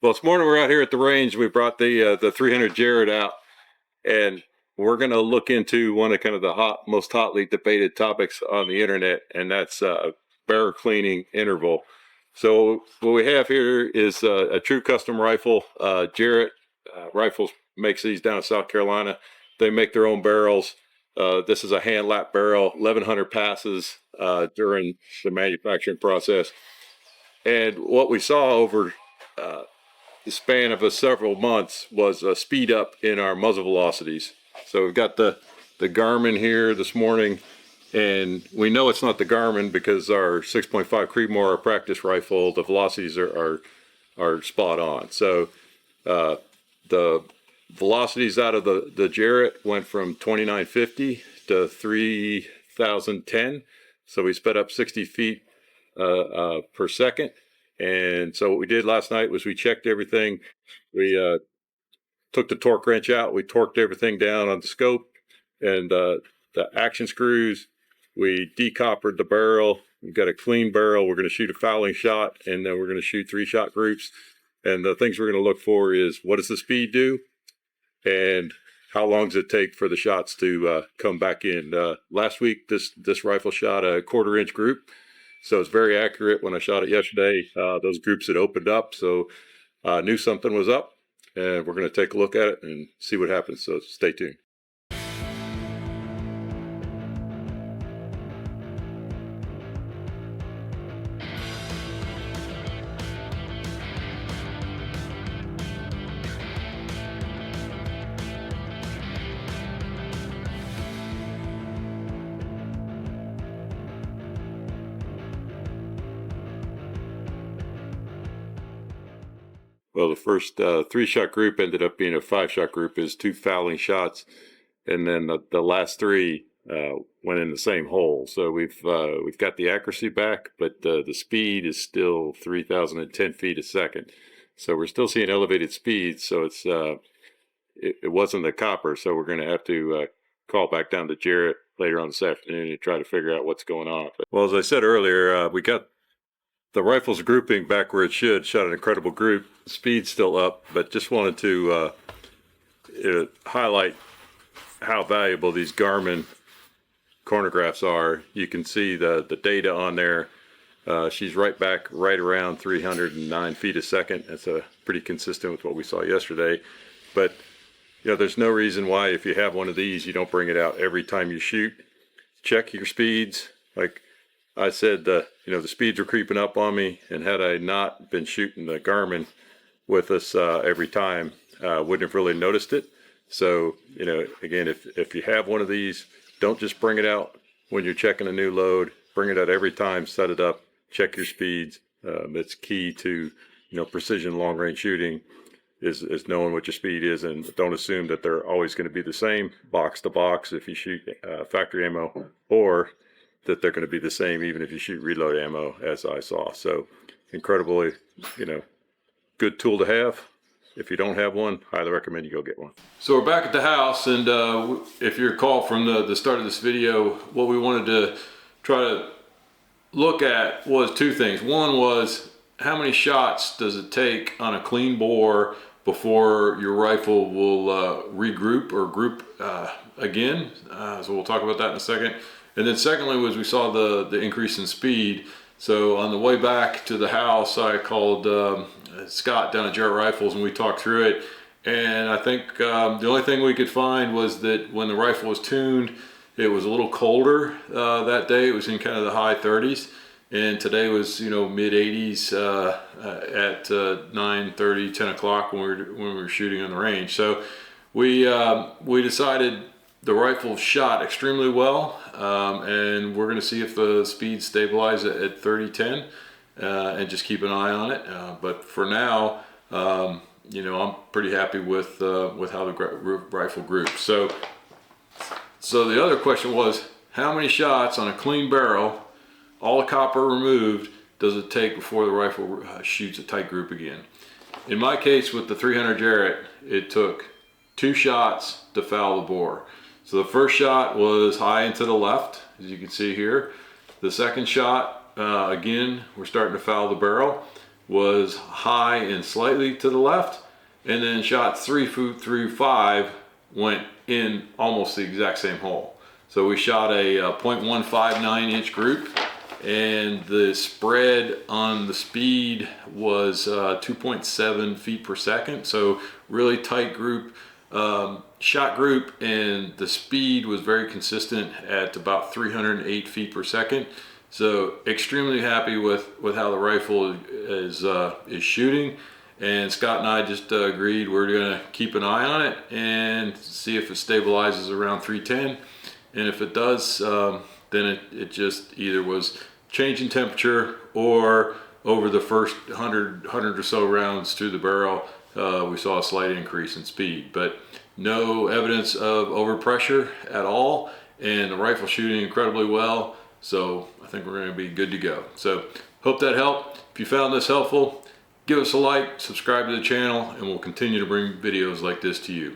Well, this morning we're out here at the range. We brought the 300 Jarrett out, and we're going to look into one of kind of the most hotly debated topics on the internet, and that's barrel cleaning interval. So what we have here is a true custom rifle. Jarrett Rifles makes these down in South Carolina. They make their own barrels. This is a hand lap barrel, 1,100 passes during the manufacturing process. And what we saw over the span of several months was a speed up in our muzzle velocities. So we've got the Garmin here this morning, and we know it's not the Garmin because our 6.5 Creedmoor, our practice rifle, the velocities are spot on. So the velocities out of the Jarrett went from 2950 to 3010. So we sped up 60 feet per second. And so what we did last night was we checked everything. We took the torque wrench out. We torqued everything down on the scope and the action screws. We decoppered the barrel. We've got a clean barrel. We're going to shoot a fouling shot, and then we're going to shoot 3-shot groups. And the things we're going to look for is what does the speed do, and how long does it take for the shots to come back in. Last week, this rifle shot a 1/4-inch group. So it's very accurate. When I shot it yesterday, those groups had opened up, so I knew something was up, and we're going to take a look at it and see what happens. So stay tuned. Well, the first 3-shot group ended up being a 5-shot group, is 2 fouling shots, and then the last 3 went in the same hole. So we've got the accuracy back, but the speed is still 3,010 feet a second. So we're still seeing elevated speeds. So it wasn't the copper. So we're going to have to call back down to Jarrett later on this afternoon and try to figure out what's going on. But, well, as I said earlier, we got the rifle's grouping back where it should. Shot an incredible group. Speed's still up, but just wanted to highlight how valuable these Garmin chronographs are. You can see the data on there. She's right around 309 feet a second. That's pretty consistent with what we saw yesterday. But there's no reason why, if you have one of these, you don't bring it out every time you shoot. Check your speeds. Like I said, the speeds are creeping up on me, and had I not been shooting the Garmin with us every time, wouldn't have really noticed it. So, again, if you have one of these, don't just bring it out when you're checking a new load. Bring it out every time, set it up, check your speeds. It's key to, precision long-range shooting is knowing what your speed is, and don't assume that they're always going to be the same box to box if you shoot factory ammo, or that they're going to be the same even if you shoot reload ammo, as I saw. So incredibly, good tool to have. If you don't have one, highly recommend you go get one. So we're back at the house, and if you recall from the start of this video, what we wanted to try to look at was 2 things. One was, how many shots does it take on a clean bore before your rifle will regroup or group again? So we'll talk about that in a second. And then secondly was, we saw the increase in speed. So on the way back to the house, I called Scott down at Jarrett Rifles, and we talked through it. And I think the only thing we could find was that when the rifle was tuned, it was a little colder that day. It was in kind of the high 30s. And today was, mid 80s at 9:30, 10 o'clock when we were shooting on the range. So we decided the rifle shot extremely well, and we're going to see if the speed stabilizes at 30-10, and just keep an eye on it. But for now, I'm pretty happy with how the rifle groups. So the other question was, how many shots on a clean barrel, all the copper removed, does it take before the rifle shoots a tight group again? In my case with the 300 Jarrett, it took 2 shots to foul the bore. So the first shot was high and to the left, as you can see here. The second shot, again, we're starting to foul the barrel. was high and slightly to the left, and then shot 3 through 5 went in almost the exact same hole. So we shot a 0.159 inch group, and the spread on the speed was 2.7 feet per second. So really tight group, shot group, and the speed was very consistent at about 308 feet per second. So extremely happy with how the rifle is shooting. And Scott and I just agreed we're gonna keep an eye on it and see if it stabilizes around 310. And if it does, then it just either was change in temperature, or over the first 100 or so rounds through the barrel, we saw a slight increase in speed, but no evidence of overpressure at all, and the rifle shooting incredibly well. So I think we're going to be good to go. So hope that helped. If you found this helpful, give us a like, subscribe to the channel, and we'll continue to bring videos like this to you.